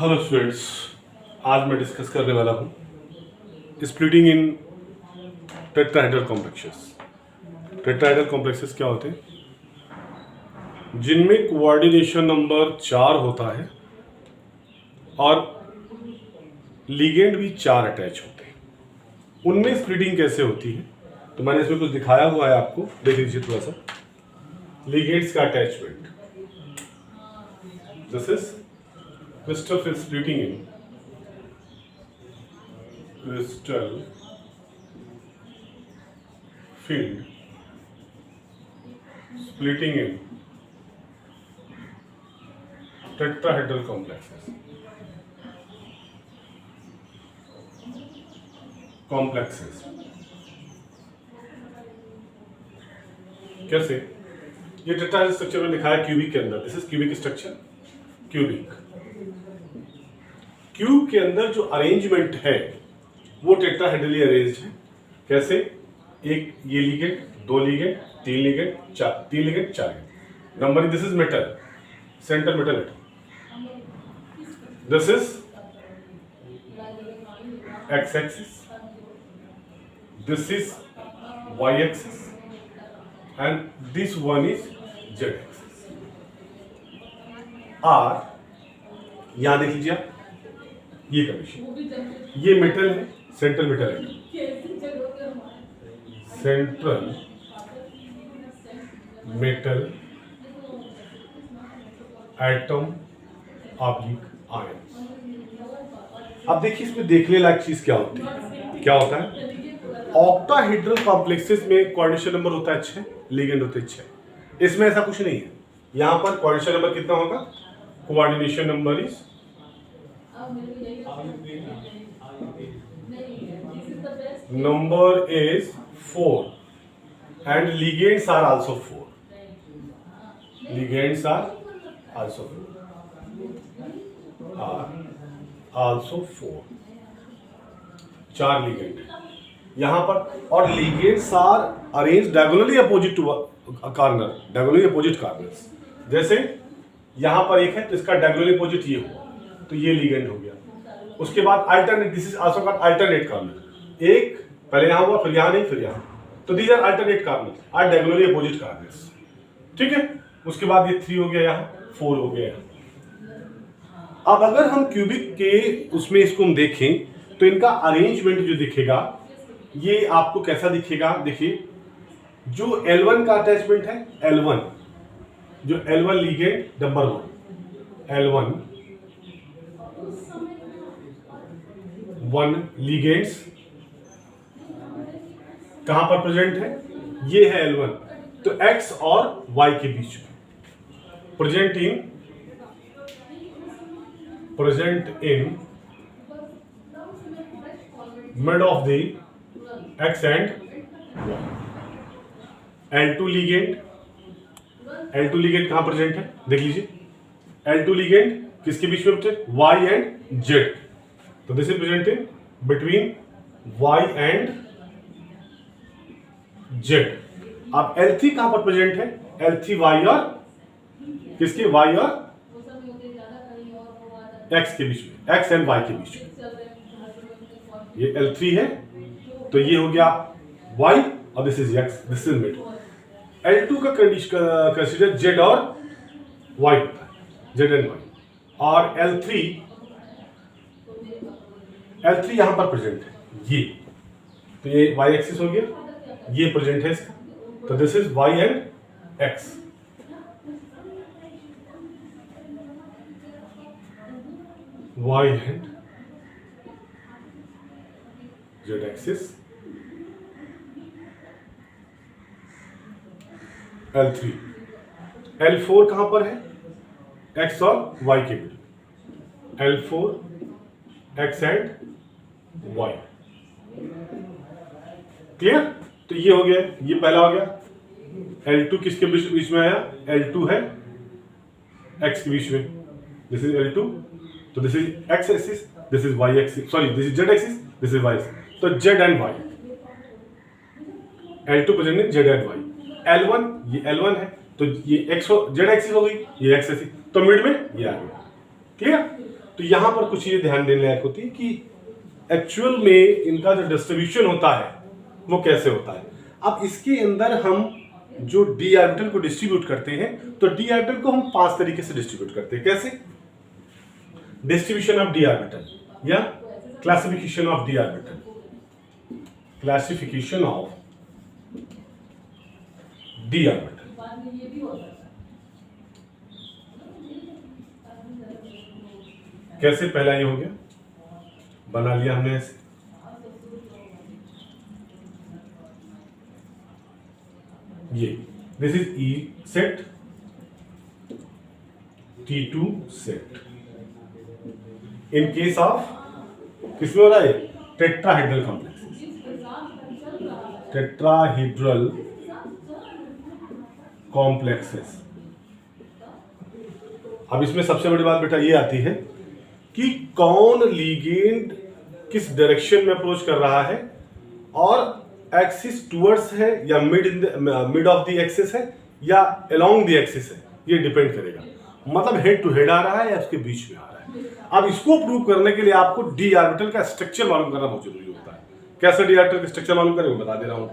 Hello students, आज मैं discuss करने वाला हूँ स्प्लिटिंग इन टेट्राहेड्रल कॉम्प्लेक्सेस। टेट्राहेड्रल कॉम्प्लेक्सेस क्या होते हैं? जिनमें कोऑर्डिनेशन नंबर 4 होता है और लिगेंड भी 4 अटैच होते हैं। उनमें स्प्लिटिंग कैसे होती है तो मैंने इसमें कुछ दिखाया हुआ है, आपको देख लीजिए थोड़ा सा। लिगेंड्स का attachment, this is crystal field splitting in crystal field splitting in tetrahedral complexes कैसे? ये टेट्राहेड्रल स्ट्रक्चर में लिखा है क्यूबिक के अंदर। This is cubic structure. Cubic cube के अंदर जो अरेंजमेंट है वो टेट्राहेड्रली अरेंज्ड है। कैसे? एक ये ligand, 2 ligand, 3 ligand, 3 ligand, 4 ligand. Number, this is metal, centre metal atom. This is X axis, this is Y axis and this one is Z axis. आर यहां देख लीजिए आप, ये कंडीशन, ये मेटल है, central metal atom, central metal atom oblique ion. अब देखिए इसमें देखने लायक चीज क्या होती है। क्या होता है? ऑक्टाहेड्रल कॉम्प्लेक्सेस में कोऑर्डिनेशन नंबर होता है 6, लिगेंड होते हैं 6। इसमें ऐसा कुछ नहीं है। यहां पर कोऑर्डिनेशन नंबर कितना होगा? Coordination number is number is 4 and ligands are also 4. Ligands are also 4. 4 ligand यहां पर, और ligands are arrange diagonally opposite to corner, diagonally opposite corners. जैसे यहां पर एक है तो इसका डायगोनली अपोजिट ये हुआ, तो ये लिगेंड हो गया। उसके बाद alternate, this is also called alternate corner. एक पहले यहां हुआ, फिर यहां नहीं, फिर यहां, तो these are alternate corner, are diagonally opposite corners. ठीक है। उसके बाद ये 3 हो गया, यहां 4 हो गया। अब अगर हम क्यूबिक के उसमें इसको हम देखें तो इनका अरेंजमेंट जो दिखेगा ये आपको कैसा दिखेगा? देखिए, जो L1 का अटैचमेंट है, L1 जो L1 ligand number 1, L1 1 ligands कहां पर प्रेजेंट है? ये है L1, तो X और Y के बीच में present in mid of the X and Y। L2 ligand, L2 ligand कहां प्रेजेंट है? देख लीजिए, L2 लिगेंड किसके बीच में प्रेजेंट? Y and Z। तो this is present in between Y and Z। अब L3 कहां पर प्रेजेंट है? L3 Y और किसके? Y और X के बीच में, X एंड Y के बीच में। ये L3 है, तो ये हो गया Y और this is X, this is mid. L2 का कंसीडर Z और Y होता है, Z एंड Y। और L3 यहां पर प्रेजेंट है, ये, तो ये Y एक्सिस हो गया, ये प्रेजेंट है इसका, तो this is Y and X। Y and Z axis, L3। L4 कहां पर है? X और Y के बीच, L4 X and Y। Clear? तो ये हो गया, ये पहला हो गया। L2 किसके बीच में आया? L2 है X के बीच में, दिस इज L2, तो this is X axis, this is Y axis, sorry this is Z axis, this is Y axis, तो Z and Y। L2 present in Z and Y। L1, ये L1 है, तो ये x Z axis हो गई, ये x axis, तो mid में ये आ गया। क्लियर? तो यहां पर कुछ चीजें ध्यान देने लायक होती है कि एक्चुअल में इनका जो डिस्ट्रीब्यूशन होता है वो कैसे होता है। अब इसके अंदर हम जो डी ऑर्बिटल को डिस्ट्रीब्यूट करते हैं, तो डी ऑर्बिटल को हम 5 तरीके से डिस्ट्रीब्यूट करते हैं। कैसे? डिस्ट्रीब्यूशन ऑफ डी ऑर्बिटल या classification of D orbital, classification of D orbital. कैसे? पहला ये हो गया, बना लिया हमने ऐसे। ये this is E set, T2 set. In case of किसमें हो रहा है? Tetrahedral complexes, tetrahedral complexes. अब इसमें सबसे बड़ी बात बेटा ये आती है कि कौन लीगेंड किस डायरेक्शन में अप्रोच कर रहा है, और एक्सिस टुवर्ड्स है या मिड ऑफ द एक्सिस है या अलोंग द एक्सिस है, ये डिपेंड करेगा। मतलब हेड टू हेड आ रहा है या उसके बीच में आ रहा है। अब इसको प्रूव करने के लिए आपको डी ऑर्बिटल का स्ट्रक्चर मालूम करना बहुत जरूरी होता है। कैसे डी ऑर्बिटल का स्ट्रक्चर मालूम करें वो बता दे रहा हूं।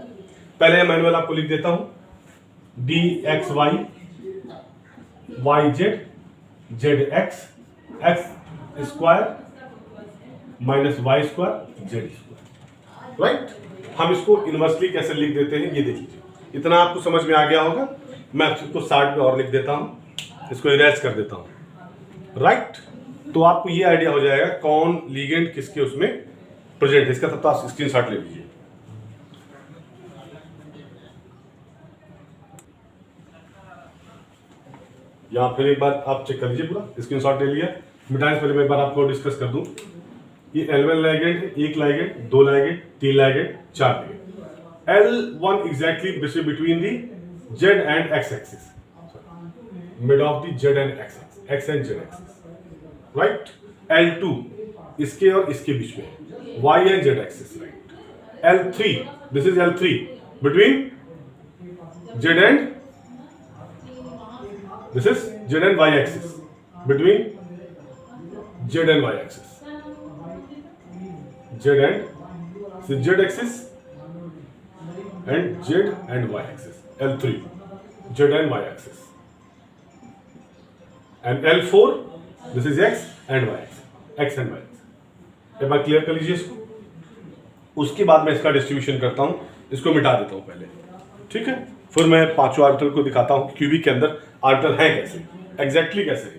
पहले मैनुअल आपको लिख देता हूं, D X Y, Y Z, Z X, X square minus Y square, Z square. Right? हम इसको इनवर्सली कैसे लिख देते हैं ये देख लीजिए। इतना आपको समझ में आ गया होगा। मैं इसको 60 में और लिख देता हूं, इसको इरेज कर देता हूं। राइट? तो आपको ये आइडिया हो जाएगा कौन लीगेंड किसके उसमें प्रेजेंट है। इसका तब तो आप स्क्रीनशॉट ले लीजिए। यहां फिर एक बार आप चेक कर लीजिए, पूरा स्क्रीनशॉट ले लिया। मिटाने से पहले मैं एक बार आपको डिस्कस कर दूं। ये L1 लाइगेंड है, एक लाइगेंड, दो लाइगेंड, तीन लाइगेंड, चार ligand. L1 exactly between the Z and X axis, mid of the Z and X and Z axis. Right? L2 इसके और इसके बीच में, Y and Z axis. Right? L3 this is L3 between Z and this is Z and Y axis, between Z and Y axis, Z axis and Z and Y axis, L3 Z and Y axis, and L4 this is X and Y axis, X and Y axis। एक बार clear कर लीजिए इसको। उसके बाद मैं इसका distribution करता हूं, इसको मिटा देता हूं पहले, ठीक है? फिर मैं पांचों ऑर्बिटल को दिखाता हूं क्यूबिक के अंदर ऑर्बिटल है कैसे, एग्जैक्टली कैसे है।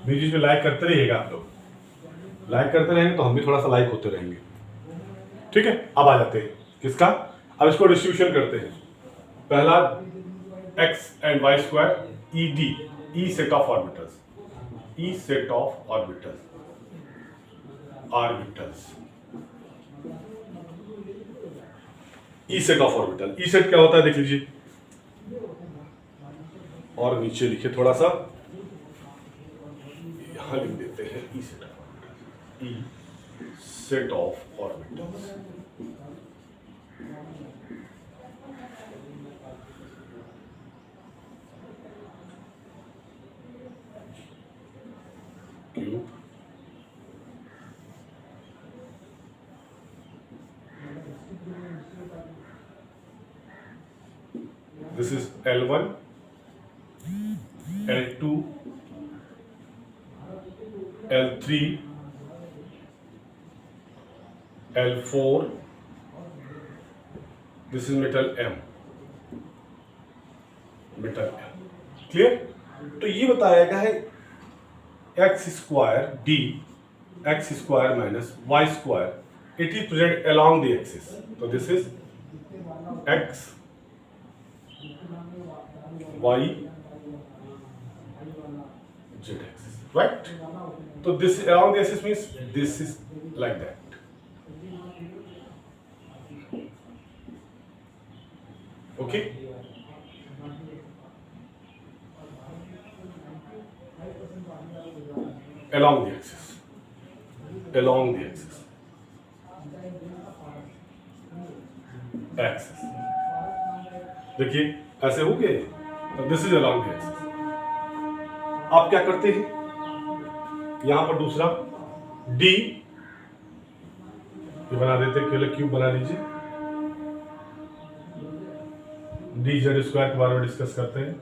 बीच में लाइक करते रहिएगा आप लोग, लाइक करते रहेंगे तो हम भी थोड़ा सा लाइक होते रहेंगे। ठीक है? अब आ जाते हैं किसका, अब इसको डिस्ट्रीब्यूशन करते हैं। पहला x and y square E D, E set of orbitals, E set of orbitals, E set of orbital. E set क्या होता है देख लीजिए, और नीचे लिखे थोड़ा सा, यहां लिख देते हैं E set of orbitals, E set of orbitals. This is L1, L2, L3, L4, this is metal M, metal M। Clear? तो ये बताया गया है x square d, x square minus Y square, it is present along the axis. तो this is x y z axis, right? So this along the axis means this is like that. Okay? along the axis, along the axis, axis. देखिए ऐसे हो गए, this is along the axis. आप क्या करते हैं, यहां पर दूसरा D ये बना देते हैं, केवल क्यूब बना लीजिए. dz स्क्वायर के बारे में डिस्कस करते हैं.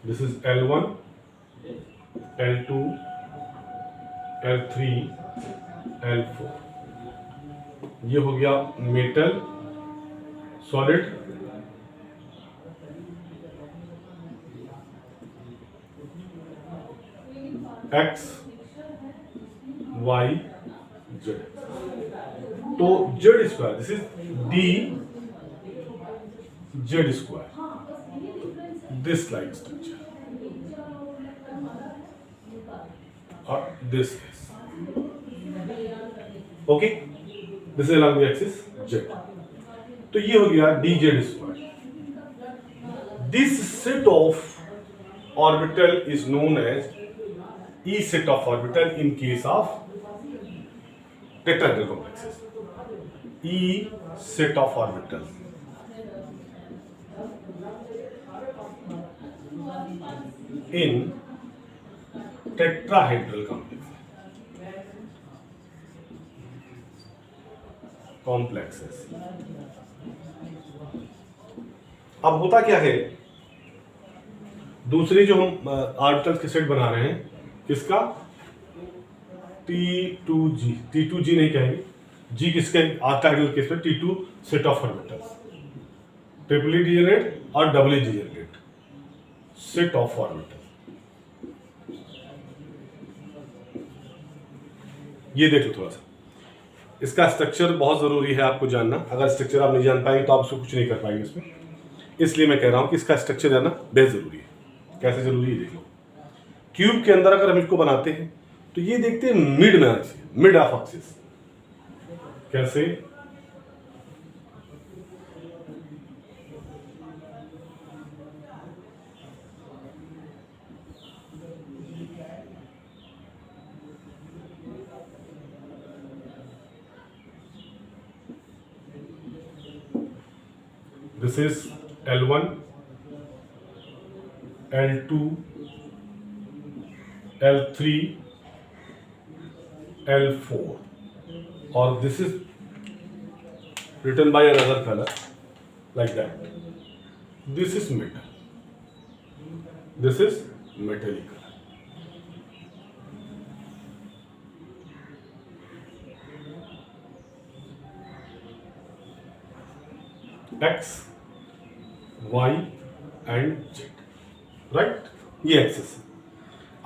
This is L1, L2, L3, L4. ये हो गया metal, solid, X, Y, Z. तो Z square, this is D Z square, this like structure, or this is okay. This is along the axis Z. तो ये हो गया dz square. This set of orbital is known as E set of orbital in case of tetrahedral complexes. E set of orbital in tetrahedral complexes. अब होता क्या है, दूसरी जो हम ऑर्बिटल्स के सेट बना रहे हैं, किसका, T2G, T2G नहीं कहेंगे, G किसके, ऑक्टाहेड्रल केस में T2 set of orbitals, triply degenerate और doubly degenerate set of orbital. ये देख लो थोड़ा सा, इसका स्ट्रक्चर बहुत जरूरी है आपको जानना. अगर स्ट्रक्चर आप नहीं जान पाएंगे तो आप उसको कुछ नहीं कर पाएंगे इसमें. इसलिए मैं कह रहा हूं कि इसका स्ट्रक्चर जानना बेहद जरूरी है. कैसे जरूरी है देख लो. क्यूब के अंदर अगर हम इसको बनाते हैं तो ये देखते हैं मिड में आना चाहिए, मिड ऑफ एक्सिस. कैसे, this is L1, L2, L3, L4, और this is written by another color like that. This is metal. This is metallic color. X, Y and Z, right. ये एक्सिस.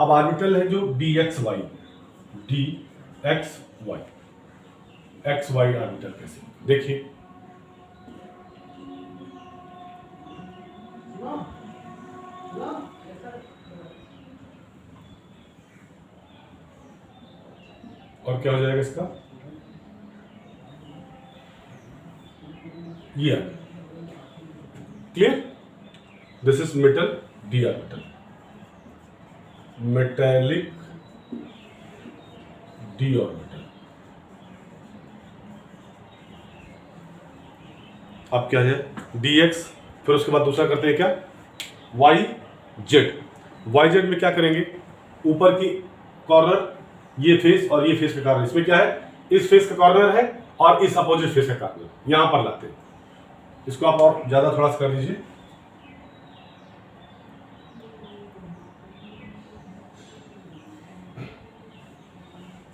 अब orbital है जो DXY, DXY, XY orbital. कैसे देखिए, और क्या हो जाएगा इसका, ये clear. This is metal, D orbital, metallic D orbital. अब क्या है, DX, फिर उसके बाद दूसरा करते हैं क्या, YZ. YZ में क्या करेंगे, ऊपर की कॉर्नर, ये फेस और ये फेस का कॉर्नर, इसमें क्या है, इस फेस का कॉर्नर है और इस अपोजिट फेस का कॉर्नर यहां पर लाते हैं. इसको आप और ज्यादा थोड़ा सा कर लीजिए.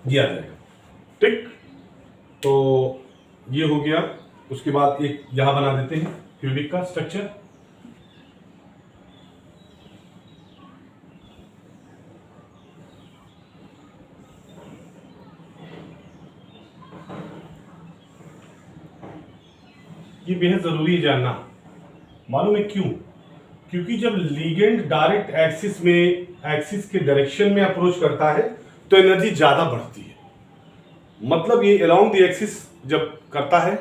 ये आ जाएगा, ठीक. तो ये हो गया. उसके बाद एक यहां बना देते हैं क्यूबिक का स्ट्रक्चर. ये बेहद जरूरी है जानना. मालूम है क्यों, क्योंकि जब लिगेंड डायरेक्ट एक्सिस में, एक्सिस के डायरेक्शन में अप्रोच करता है तो एनर्जी ज्यादा बढ़ती है. मतलब ये अलोंग द एक्सिस जब करता है,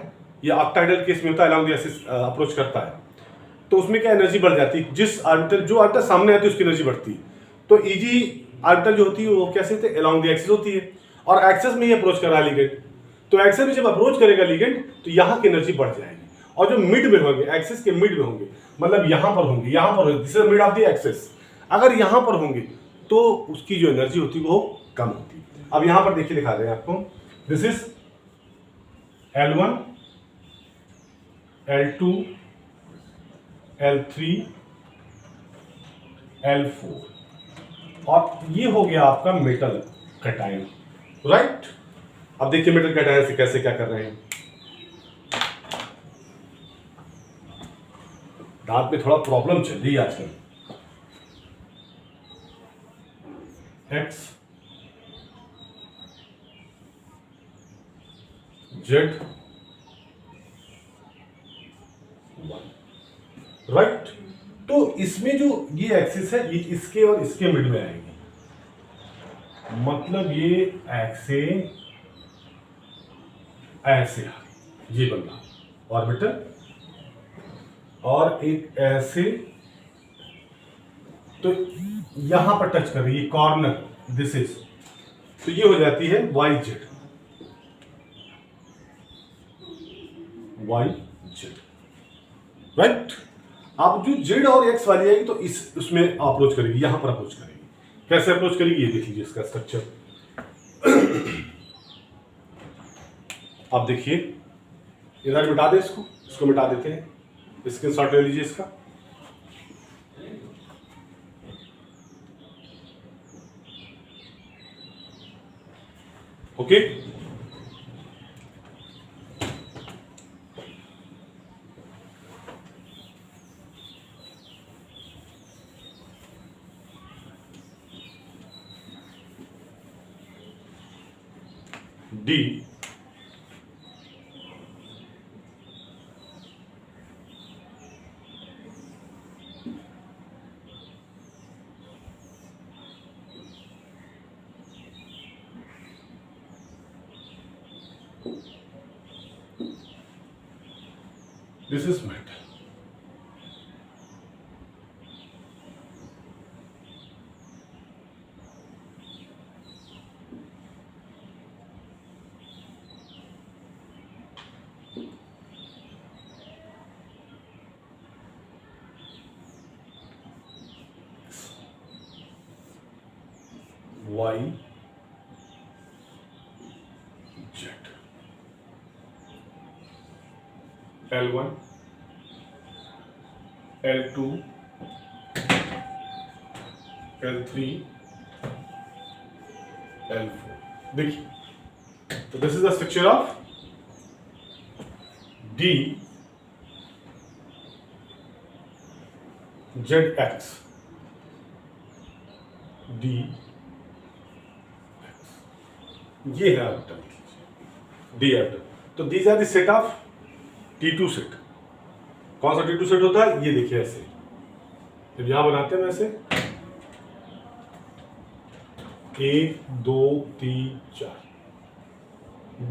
ये ऑक्टाहेड्रल केस में होता है, अलोंग द एक्सिस अप्रोच करता है, तो उसमें क्या एनर्जी बढ़ जाती है, जिस ऑर्बिटल जो ऑर्बिटल सामने आती है उसकी एनर्जी बढ़ती है। तो ईजी ऑर्बिटल जो होती है वो कैसे होती है, अलोंग द एक्सिस होती है, और एक्सिस में ही अप्रोच कर रहा है लिगेंड, तो एक्सिस में जब अप्रोच करेगा लिगेंड तो यहाँ की एनर्जी बढ़ जाएगी। और जो मिड में होंगे, एक्सिस के मिड में होंगे, मतलब यहाँ पर होंगे, यहाँ पर होंगे, this is mid of the axis, अगर यहाँ पर होंगे तो उसकी जो एनर्जी होती है वो कम होती है। अब यहाँ पर देखिए दिखा रहे हैं आपको, this is L1, L2, L3, L4, और ये हो गया आपका मेटल कैटायन, राइट। अब देखिए मेटल कैटायन से कैसे क्या कर रहे हैं। दांत में थोड़ा प्रॉब्लम चल रही है आजकल। X, Z, Y, right. तो इसमें जो ये एक्सिस है ये इसके और इसके मिड में आएगी, मतलब ये ऐसे ऐसे ये बनना ऑर्बिटल, और एक ऐसे, तो यहां पर टच कर रही है कॉर्नर, दिस इज, तो ये हो जाती है Y Z, Y Z, right. अब जो जेड और एक्स वाली आएगी तो इस उसमें अप्रोच करेगी, यहां पर अप्रोच करेगी। कैसे अप्रोच करेगी ये देख लीजिए इसका स्ट्रक्चर। अब देखिए इधर मिटा दे, इसको मिटा देते हैं, स्क्रीनशॉट ले लीजिए इसका। Okay, D this is metal, Y Z, L1, L2, L3, L4। देखिए तो this is the structure of D Z X, D ये है ऑर्बिटल, डी ऑर्बिटल। तो these are the set of T2 set. कौन सा T2 सेट होता है, ये देखिए ऐसे, जब यहां बनाते हैं वैसे 1 2 3 4,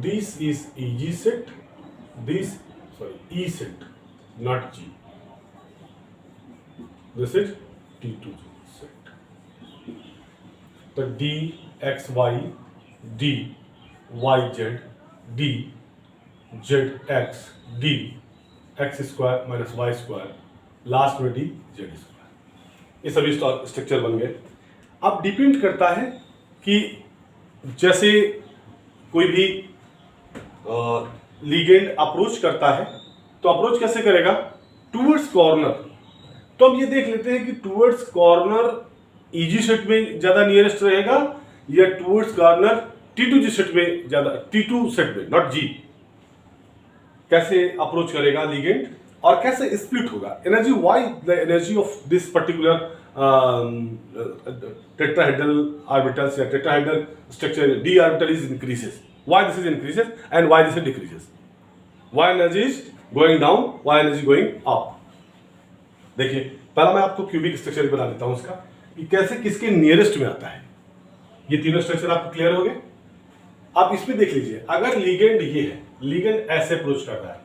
this is EG set, this sorry E set not G, this is T2 set. तो D X Y, D Y Z, D Z X, D X square minus Y square, last में D Z स्क्वायर, ये सभी structure बन गए। अब depend करता है कि जैसे कोई भी लिगेंड अप्रोच करता है तो अप्रोच कैसे करेगा, टूवर्ड्स कॉर्नर। तो अब ये देख लेते हैं कि टूवर्ड्स कॉर्नर EG सेट में ज्यादा नियरेस्ट रहेगा या टूवर्ड्स कॉर्नर T2 सेट में ज्यादा, T2 सेट में नॉट G, कैसे अप्रोच करेगा लिगेंड और कैसे स्प्लिट होगा energy, why the energy of this particular tetrahedral orbitals या tetrahedral structure D orbital is increases, why this is increases and why this is decreases, why energy is going down, why energy going up. देखिए पहला मैं आपको cubic structure बता देता हूं इसका कि कैसे किसके नियरेस्ट में आता है। ये तीनों स्ट्रक्चर आपको क्लियर हो गए। आप इसमें देख लीजिए, अगर लिगेंड ये है, लिगेंड ऐसे अप्रोच कर रहा है,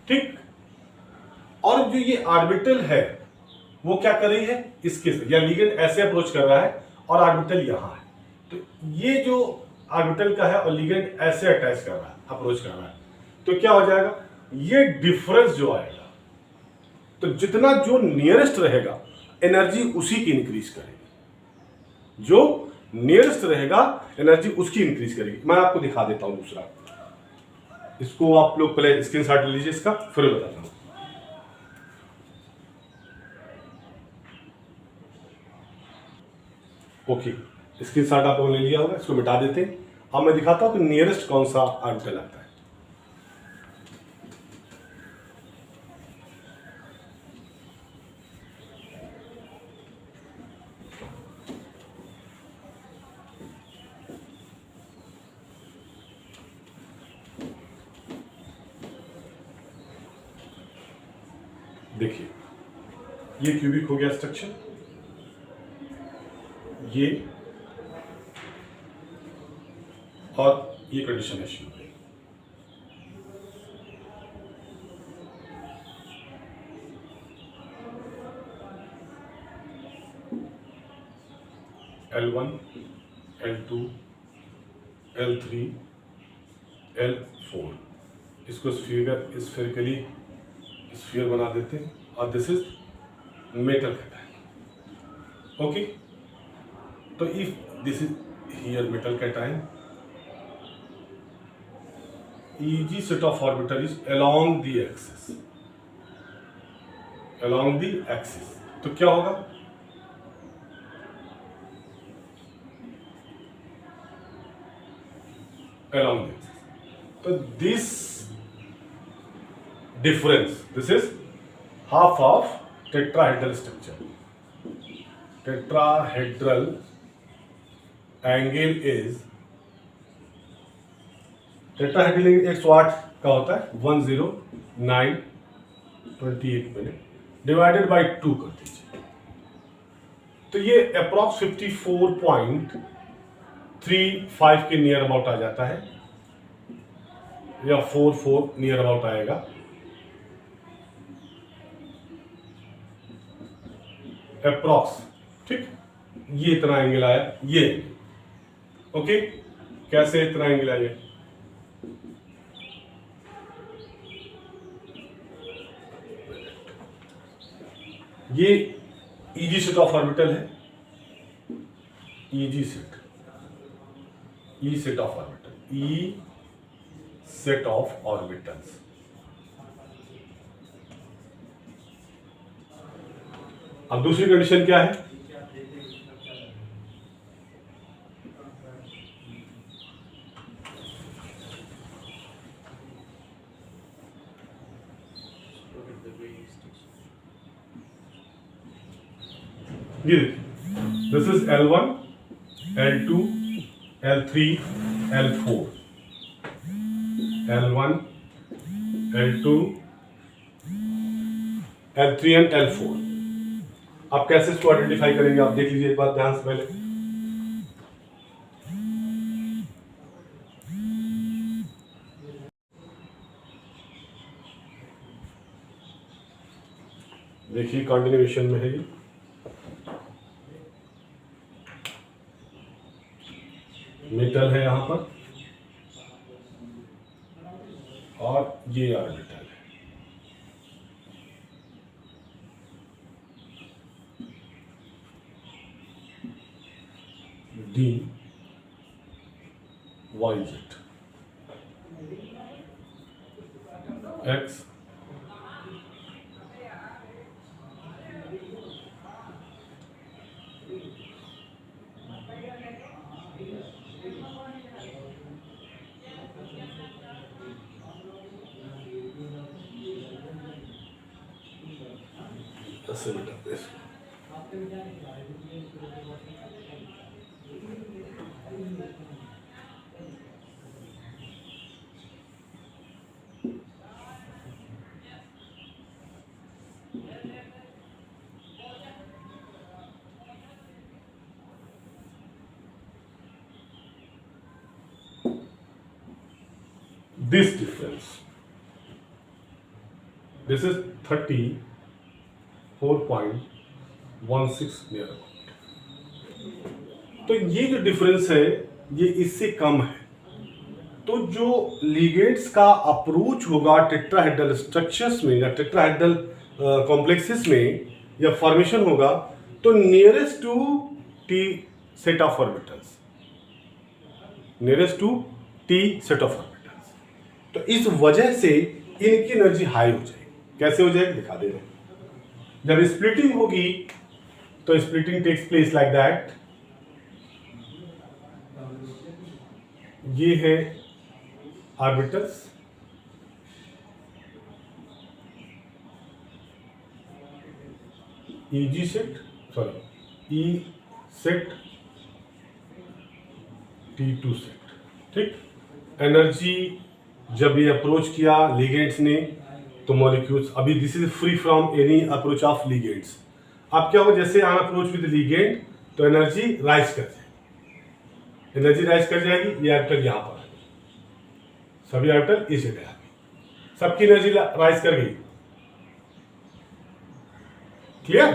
ठीक, और जो ये ऑर्बिटल है वो क्या कर रही है इसके से, या लिगेंड ऐसे अप्रोच कर रहा है और ऑर्बिटल यहां है, तो ये जो ऑर्बिटल का है और लिगेंड ऐसे अटैच कर रहा है, अप्रोच कर रहा है, तो क्या हो जाएगा, ये डिफरेंस जो आएगा, तो जितना जो नियरेस्ट रहेगा एनर्जी उसी की इंक्रीज करेगी, जो नियरेस्ट रहेगा एनर्जी उसकी इंक्रीज करेगी। मैं आपको दिखा देता हूं दूसरा, इसको आप लोग पहले स्क्रीनशॉट ले लीजिए इसका, फिर बताता हूं। ओके, स्क्रीनशॉट आप लोगों ने लिया होगा, इसको मिटा देते हैं। अब मैं दिखाता हूं कि नियरेस्ट कौन सा ऑर्बिटल आता है। देखिए, ये क्यूबिक हो गया स्ट्रक्चर, ये और ये कंडीशन ऐसी हो गई। L1, L2, L3, L4, इसको स्फीयरिकली स्फीयर बना देते हैं, और this is metal cation. Okay, तो if this is here metal cation, EG set of orbital is along the axis, along the axis, तो क्या होगा, along the axis, तो this difference, this is half of tetrahedral structure, tetrahedral angle is, tetrahedral 108 का होता है, 109.28 minute divided by 2 कर दीजिए, तो ये अप्रॉक्स 54.35 के नियर अबाउट आ जाता है, या 44 नियर अबाउट आएगा। अप्रॉक्स, ठीक, ये इतना एंगल आया, ये ओके, कैसे इतना एंगल आया, ये EG सेट ऑफ ऑर्बिटल है, EG set, E set of orbital, E set of orbitals. अब दूसरी कंडीशन क्या है, ये this is L1, L2, L3, L4, L1, L2, L3 and L4। आप कैसे इसको आइडेंटिफाई करेंगे, आप देख लीजिए एक बार ध्यान से पहले। देखिए कंटिन्यूएशन में है, ये मेटल है यहां पर, और ये ऑर्बिटल है, D, YZ, X, ऐसे मिटाते हैं इसको। this difference. This is 34.16 near about. तो ये जो डिफरेंस है ये इससे कम है, तो जो लिगेंड्स का अप्रोच होगा टेट्राहेड्रल स्ट्रक्चर्स में या टेट्राहेड्रल कॉम्प्लेक्सेस में या फॉर्मेशन होगा तो nearest to T set of orbitals, nearest to T set of orbitals. तो इस वजह से इनकी एनर्जी हाई हो जाएगी। कैसे हो जाएगी दिखा दे रहे हैं। जब स्प्लिटिंग होगी तो splitting takes place like that. ये है orbitals, E G set, sorry E set, T2 set, ठीक। एनर्जी जब ये अप्रोच किया लिगेंड्स ने तो मॉलिक्यूल्स, अभी this is free from any approach of ligands. अब क्या होगा, जैसे आन अप्रोच विद लिगेंड तो एनर्जी राइज कर जाएगी, एनर्जी राइज कर जाएगी। ये ऑर्बिटल यहां पर है, सभी ऑर्बिटल इस जगह आ गई, सबकी एनर्जी राइज कर गई। Clear?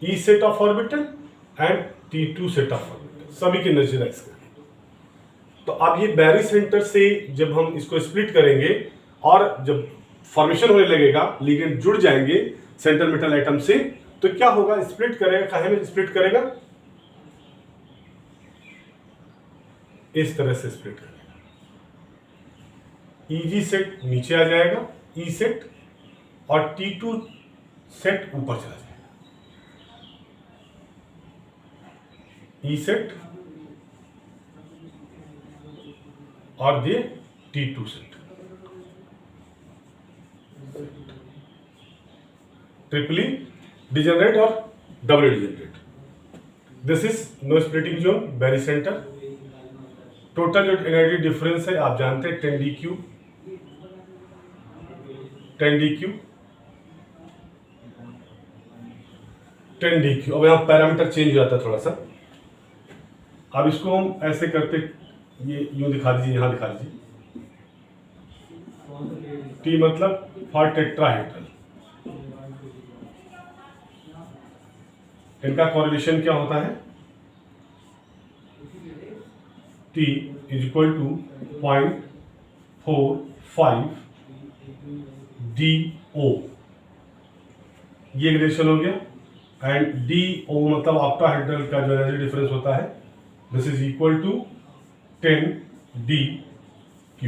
E set of orbital and T2 set of orbital, सभी की एनर्जी राइज कर गई। तो अब ये बैरी सेंटर से जब हम इसको स्प्लिट करेंगे और जब फॉर्मेशन होने लगेगा, लिगेंड जुड़ जाएंगे सेंटर मेटल एटम से, तो क्या होगा, स्प्लिट करेगा। काहे में स्प्लिट करेगा? इस तरह से स्प्लिट करेगा। ईजी सेट नीचे आ जाएगा, ई सेट, और T2 सेट ऊपर चला जाएगा। ई सेट और ये T2 सेट, ट्रिपली डिजेनरेट और double degenerate. This is no splitting zone, barycentre. Total जो एनर्जी डिफरेंस है आप जानते हैं 10 dq, 10 dq, 10 dq। अब यहाँ पैरामीटर चेंज हो जाता है थोड़ा सा। अब इसको हम ऐसे करते, ये यूं दिखा दीजिए, यहां दिखा दीजिए। T मतलब फॉर टेट्राहेड्रल। इनका कोरिलेशन क्या होता है? T is equal to 0.45 DO, ये रिलेशन हो गया। एंड DO मतलब ऑक्टाहेड्रल का जो एनर्जी डिफरेंस होता है, this is equal to 10 dq।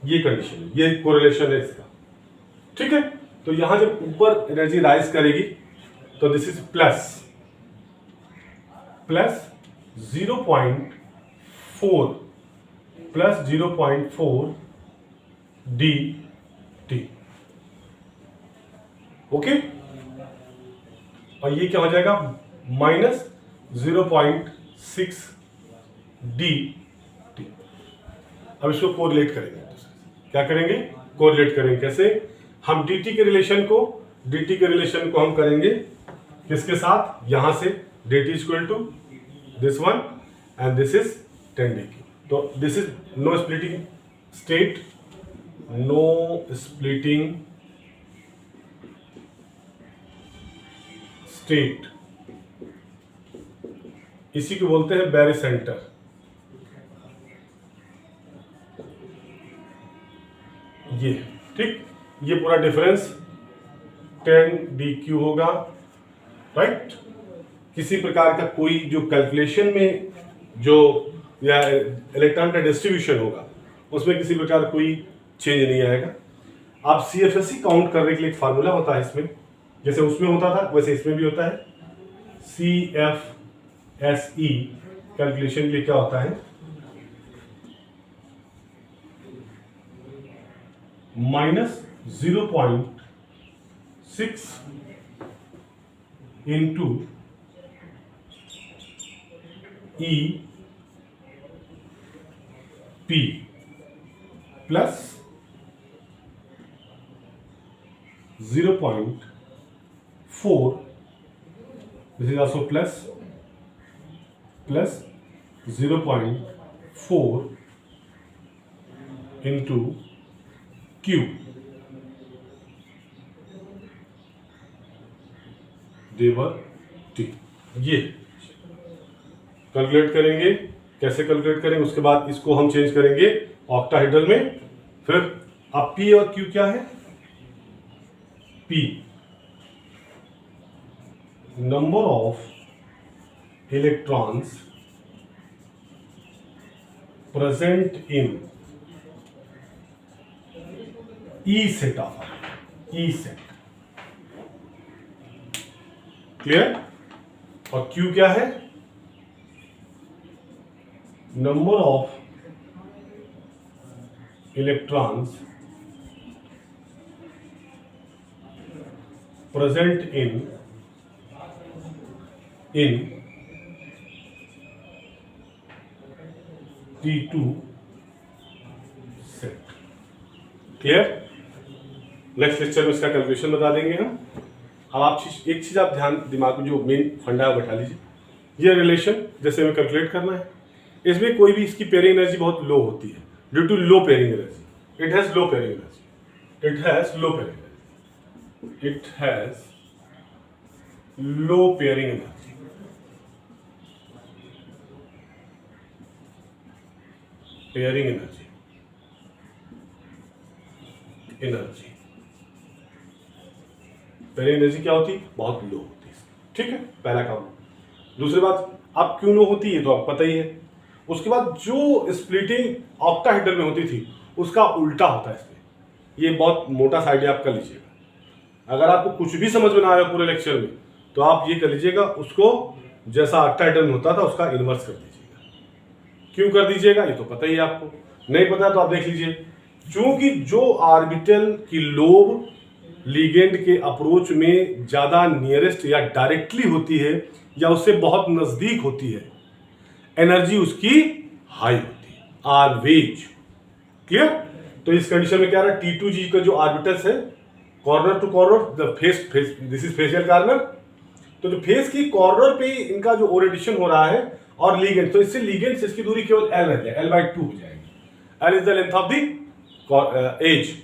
ये कंडीशन है, ये कोरिलेशन है इसका, ठीक है। तो यहां जब ऊपर एनर्जी राइज करेगी तो this is plus 0.4 plus 0.4 dt, okay. और ये क्या हो जाएगा, माइनस 0.6 dt। अब इसको कोरिलेट करेंगे, क्या करेंगे, कोरिलेट करेंगे। कैसे? हम dt के रिलेशन को हम करेंगे किसके साथ, यहां से dt is equal to this one and this is 10 dq। तो this is no splitting state, no splitting state, इसी को बोलते हैं बैरी सेंटर। ये ठीक, ये पूरा डिफरेंस 10 dq होगा, राइट। किसी प्रकार का कोई जो कैलकुलेशन में जो या इलेक्ट्रॉन का डिस्ट्रीब्यूशन होगा उसमें किसी प्रकार कोई चेंज नहीं आएगा। आप CFSE काउंट करने के लिए एक फार्मूला होता है इसमें, जैसे उसमें होता था वैसे इसमें भी होता है। CFSE कैलकुलेशन के लिए क्या होता है, -0.6 into EP plus 0.4, this is also plus 0.4 into Q देवर टी। ये कैलकुलेट करेंगे। कैसे कैलकुलेट करेंगे? उसके बाद इसको हम चेंज करेंगे ऑक्टाहेड्रल में। फिर अब पी और क्यू क्या है? P number of electrons present in E set of E set. Clear? और क्यू क्या है? Number of electrons present in T2 set. Clear? Next lecture में इसका कैलकुलेशन बता देंगे हम। अब आप एक चीज आप ध्यान दिमाग में जो मेन फंडा है बैठा लीजिए। ये रिलेशन जैसे हमें कैलकुलेट करना है, इसमें कोई भी इसकी पेयरिंग एनर्जी बहुत लो होती है due to low pairing energy. It has low pairing energy. It has low pairing energy. It has low pairing energy. Pairing energy pairing energy क्या होती? बहुत लो होती है। ठीक है, पहला काम। दूसरी बात, अब क्यों लो होती है तो आपको पता ही है। उसके बाद जो स्प्लिटिंग ऑक्टाहेड्रल में होती थी उसका उल्टा होता है इसमें। ये बहुत मोटा सा आइडिया आप कर लीजिएगा। अगर आपको कुछ भी समझ में ना आया पूरे लेक्चर में तो आप ये कर लीजिएगा, उसको जैसा ऑक्टाहेड्रल में होता था उसका इन्वर्स कर दीजिएगा। क्यों कर दीजिएगा ये तो पता ही है आपको। नहीं पता तो आप देख लीजिए। क्योंकि जो ऑर्बिटल की लोब लिगेंड के अप्रोच में ज्यादा नियरेस्ट या डायरेक्टली होती है या उससे बहुत नजदीक होती है, एनर्जी उसकी हाई होती है ऑलवेज। क्लियर? तो इस कंडीशन में क्या रहा? T2G का जो ऑर्बिटल्स है corner to corner, the face this is facial corner. तो जो फेस की कॉर्नर पे इनका जो ओरिएंटेशन हो रहा है और लिगेंड, तो इससे लिगेंड से इसकी दूरी केवल L रह जाएगी, L/2 हो जाएगी। L is the length of the edge,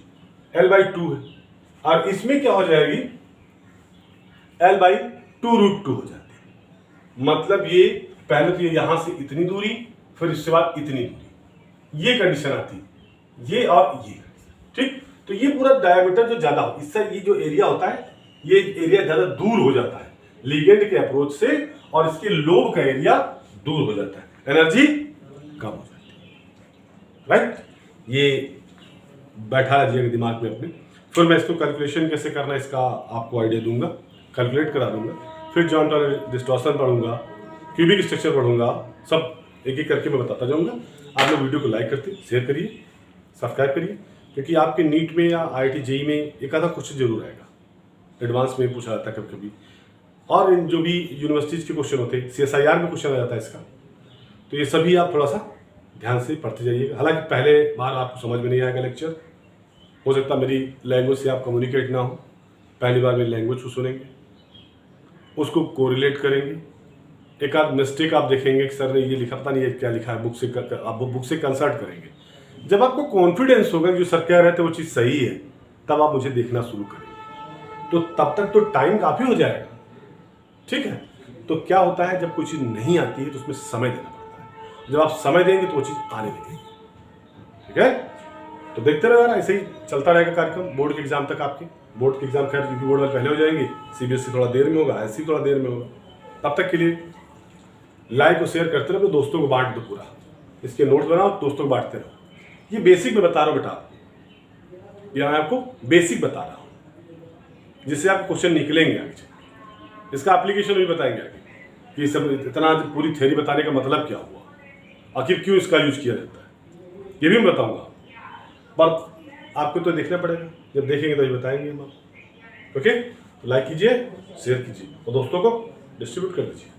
L/2 है। और इसमें क्या हो जाएगी? L/2√2 हो जाती है। मतलब ये पहले तो ये यहां से इतनी दूरी, फिर इसके बाद इतनी दूरी, ये कंडीशन आती है। ये और ये, ठीक। तो ये पूरा डायमीटर जो ज्यादा हो, इससे ये जो एरिया होता है ये एरिया ज्यादा दूर हो जाता है लिगेंड के अप्रोच से, और इसके लोब का एरिया दूर हो जाता है, एनर्जी कम हो जाती है। राइट? ये बैठा लीजिएगा दिमाग में अपने। फिर मैं इसको कैलकुलेशन कैसे करना है इसका आपको आइडिया दूंगा, कैलकुलेट करा दूंगा। फिर जॉइंट और डिस्टॉर्शन पढ़ूंगा, क्यूबिक स्ट्रक्चर पढ़ूंगा, सब एक एक करके मैं बताता जाऊंगा। आप लोग वीडियो को लाइक करते, शेयर करिए, सब्सक्राइब करिए, क्योंकि आपके नीट में या IIT JEE में एक आधा क्वेश्चन जरूर आएगा, एडवांस में पूछा जाता है कभी कभी। और इन जो भी यूनिवर्सिटीज के क्वेश्चन होते हैं, CSIR में क्वेश्चन आ जाता है इसका। तो ये सभी आप थोड़ा सा ध्यान से पढ़ते जाइएगा। हालांकि पहले बार आपको समझ में नहीं आएगा लेक्चर, हो सकता मेरी लैंग्वेज से आप कम्युनिकेट ना हो, पहली बार मेरी लैंग्वेज को सुनेंगे, उसको कोरिलेट करेंगे। एक आध मिस्टेक आप देखेंगे कि सर ने ये लिखा, पता नहीं है क्या लिखा है, आप बुक से कंसल्ट करेंगे। जब आपको कॉन्फिडेंस होगा कि जो सर कह रहे थे वो चीज़ सही है, तब आप मुझे देखना शुरू करेंगे। तो तब तक तो टाइम काफ़ी हो जाएगा। ठीक है? तो क्या होता है, जब कोई चीज़ नहीं आती है तो उसमें समय देना पड़ता है। जब आप समय देंगे तो वो चीज़ आने लगेगी। ठीक है? तो देखते रहो यार, ऐसे ही चलता रहेगा कार्यक्रम बोर्ड के एग्जाम तक। आपके बोर्ड के एग्जाम खैर यूपी बोर्ड में पहले हो जाएंगे, CBSE थोड़ा देर में होगा, ऐसे थोड़ा देर में होगा। तब तक के लिए लाइक और शेयर करते रहो, दोस्तों को बांट दो पूरा, इसके नोट्स बनाओ, दोस्तों को बांटते रहो। ये बेसिक मैं बता रहा हूँ बेटा, ये मैं आपको बेसिक बता रहा हूँ, जिससे आप क्वेश्चन निकलेंगे आगे। इसका एप्लीकेशन भी बताएंगे आगे कि सब इतना पूरी थ्योरी बताने का मतलब क्या हुआ, आखिर क्यों इसका यूज किया जाता है, ये भी मैं बताऊंगा। पर आपको तो देखना पड़ेगा, जब देखेंगे तो ये बताएंगे हम आपको। ओके? तो लाइक कीजिए, शेयर कीजिए और दोस्तों को डिस्ट्रीब्यूट कर दीजिए।